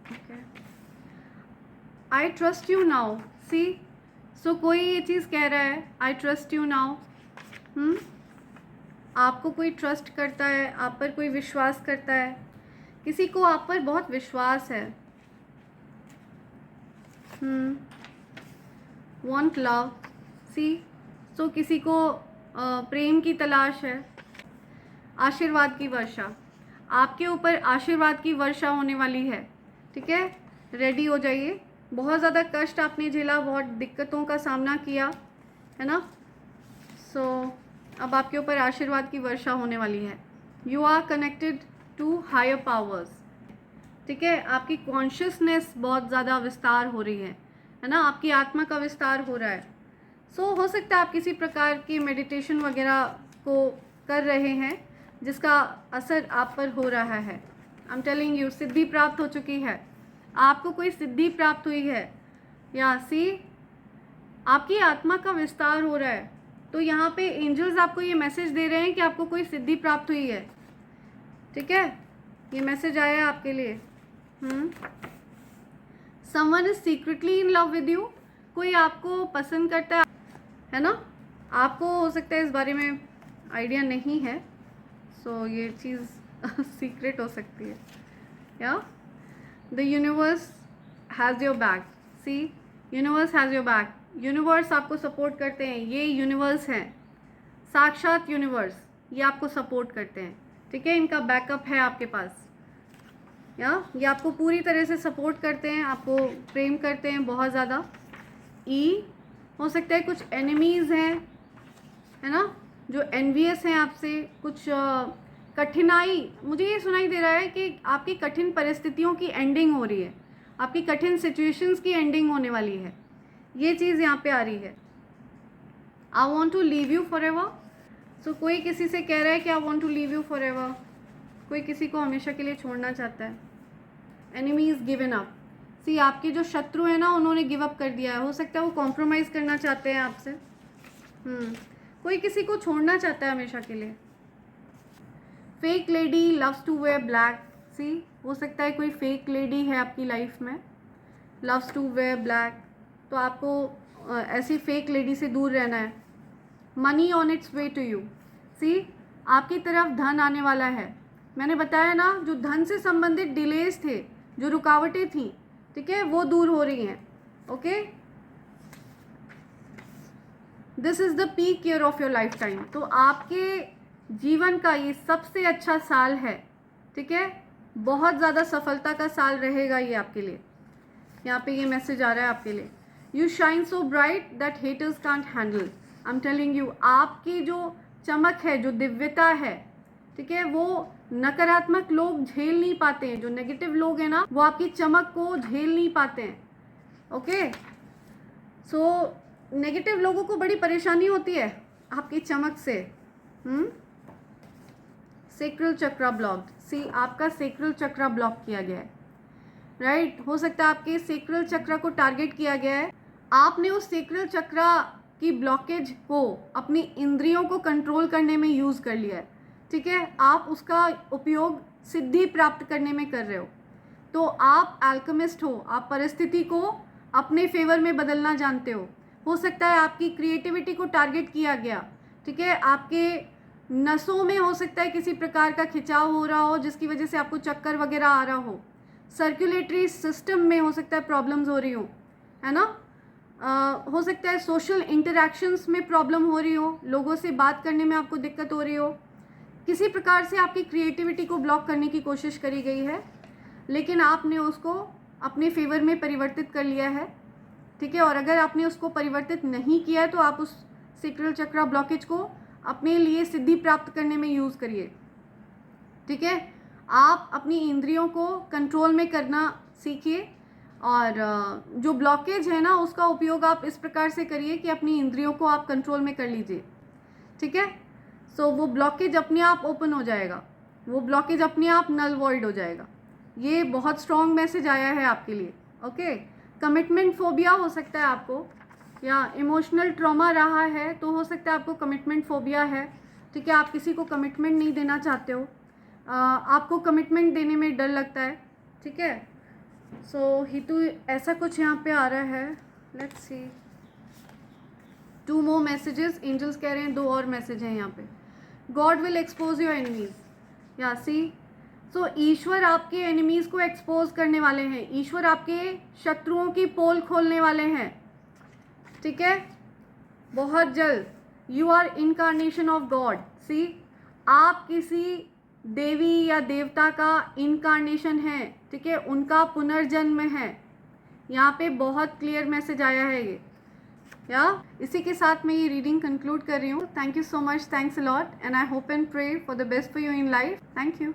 Okay, I trust you now, see, so कोई ये चीज़ कह रहा है आई ट्रस्ट यू नाउ। आपको कोई ट्रस्ट करता है, आप पर कोई विश्वास करता है, किसी को आप पर बहुत विश्वास है। वांट लव, सी, सो किसी को प्रेम की तलाश है। आशीर्वाद की वर्षा, आपके ऊपर आशीर्वाद की वर्षा होने वाली है, ठीक है, रेडी हो जाइए। बहुत ज़्यादा कष्ट आपने झेला, बहुत दिक्कतों का सामना किया है ना, सो अब आपके ऊपर आशीर्वाद की वर्षा होने वाली है। You are connected to higher powers, ठीक है, आपकी कॉन्शियसनेस बहुत ज़्यादा विस्तार हो रही है ना, आपकी आत्मा का विस्तार हो रहा है। सो हो सकता है आप किसी प्रकार की मेडिटेशन वगैरह को कर रहे हैं जिसका असर आप पर हो रहा है। आई एम टेलिंग यू, सिद्धि प्राप्त हो चुकी है, आपको कोई सिद्धि प्राप्त हुई है, या सी, आपकी आत्मा का विस्तार हो रहा है। तो यहाँ पे एंजल्स आपको ये मैसेज दे रहे हैं कि आपको कोई सिद्धि प्राप्त हुई है, ठीक है, ये मैसेज आया है आपके लिए। Someone is secretly in love with you, कोई आपको पसंद करता है ना, आपको हो सकता है इस बारे में आइडिया नहीं है, सो ये चीज़ सीक्रेट हो सकती है। या the universe has your back, see, universe has your back, universe आपको सपोर्ट करते हैं, ये यूनिवर्स हैं, साक्षात यूनिवर्स, ये आपको सपोर्ट करते हैं, ठीक है, इनका बैकअप है आपके पास, या ये आपको पूरी तरह से सपोर्ट करते हैं, आपको प्रेम करते हैं बहुत ज़्यादा। ई, हो सकता है कुछ एनिमीज़ हैं, है ना, जो एनवियस हैं आपसे, कुछ कठिनाई, मुझे ये सुनाई दे रहा है कि आपकी कठिन परिस्थितियों की एंडिंग हो रही है, आपकी कठिन सिचुएशंस की एंडिंग होने वाली है, ये चीज़ यहाँ पे आ रही है। I want to leave you forever, so कोई किसी से कह रहा है कि I want to leave you forever, कोई किसी को हमेशा के लिए छोड़ना चाहता है। एनिमीज गिवन अप, सी, आपके जो शत्रु है ना उन्होंने गिव अप कर दिया है, हो सकता है वो कॉम्प्रोमाइज़ करना चाहते हैं आपसे। कोई किसी को छोड़ना चाहता है हमेशा के लिए। Fake lady loves to wear black, see, हो सकता है कोई फेक लेडी है आपकी लाइफ में, लव्स टू वेयर ब्लैक, तो आपको ऐसी फेक लेडी से दूर रहना है। Money on its way to you, see, आपकी तरफ धन आने वाला है, मैंने बताया ना, जो धन से संबंधित डिलेज थे, जो रुकावटें थी, ठीक है, वो दूर हो रही हैं। Okay, this is the peak year of your life time, तो आपके जीवन का ये सबसे अच्छा साल है, ठीक है, बहुत ज़्यादा सफलता का साल रहेगा ये आपके लिए। यहाँ पे ये मैसेज आ रहा है आपके लिए, you shine so bright that haters can't handle, I am telling you, आपकी जो चमक है, जो दिव्यता है, ठीक है, वो नकारात्मक लोग झेल नहीं पाते हैं, जो नेगेटिव लोग हैं ना वो आपकी चमक को झेल नहीं पाते हैं। ओके, सो नेगेटिव लोगों को बड़ी परेशानी होती है आपकी चमक से। सेक्रल चक्रा ब्लॉक्ड, सी, आपका सेक्रल चक्रा ब्लॉक किया गया है, राइट, हो सकता है आपके सेक्रल चक्र को टारगेट किया गया है, आपने उस सेक्रल चक्र की ब्लॉकेज को अपनी इंद्रियों को कंट्रोल करने में यूज़ कर लिया है, ठीक है, आप उसका उपयोग सिद्धि प्राप्त करने में कर रहे हो, तो आप अल्केमिस्ट हो, आप परिस्थिति को अपने फेवर में बदलना जानते हो सकता है आपकी क्रिएटिविटी को टारगेट किया गया, ठीक है, आपके नसों में हो सकता है किसी प्रकार का खिंचाव हो रहा हो जिसकी वजह से आपको चक्कर वगैरह आ रहा हो, सर्कुलेटरी सिस्टम में हो सकता है प्रॉब्लम्स हो रही हो, है ना, हो सकता है सोशल इंटरैक्शंस में प्रॉब्लम हो रही हो, लोगों से बात करने में आपको दिक्कत हो रही हो, किसी प्रकार से आपकी क्रिएटिविटी को ब्लॉक करने की कोशिश करी गई है, लेकिन आपने उसको अपने फेवर में परिवर्तित कर लिया है, ठीक है, और अगर आपने उसको परिवर्तित नहीं किया है तो आप उस सेक्रल चक्र ब्लॉकेज को अपने लिए सिद्धि प्राप्त करने में यूज़ करिए, ठीक है, आप अपनी इंद्रियों को कंट्रोल में करना सीखिए, और जो ब्लॉकेज है ना उसका उपयोग आप इस प्रकार से करिए कि अपनी इंद्रियों को आप कंट्रोल में कर लीजिए, ठीक है, सो वो ब्लॉकेज अपने आप ओपन हो जाएगा, वो ब्लॉकेज अपने आप नल वॉइड हो जाएगा। ये बहुत स्ट्रॉन्ग मैसेज आया है आपके लिए। ओके, कमिटमेंट फोबिया हो सकता है आपको, या इमोशनल ट्रॉमा रहा है तो हो सकता है आपको कमिटमेंट फोबिया है, ठीक है, आप किसी को कमिटमेंट नहीं देना चाहते हो, आपको कमिटमेंट देने में डर लगता है, ठीक है, सो हितू ऐसा कुछ यहाँ पे आ रहा है, let's see 2 more messages. Angels कह रहे हैं 2 और मैसेज हैं यहाँ पे। God will expose your enemies. या सी, सो ईश्वर आपके एनिमीज को एक्सपोज करने वाले हैं, ईश्वर आपके शत्रुओं की पोल खोलने वाले हैं, ठीक है, बहुत जल्द। You are incarnation of God. See, आप किसी देवी या देवता का इनकारनेशन है, ठीक है, उनका पुनर्जन्म है। यहाँ पे बहुत क्लियर मैसेज आया है ये। या इसी के साथ मैं ये रीडिंग कंक्लूड कर रही हूँ। Thank you so much, thanks a lot, and I hope and pray for the best for you in life. Thank you.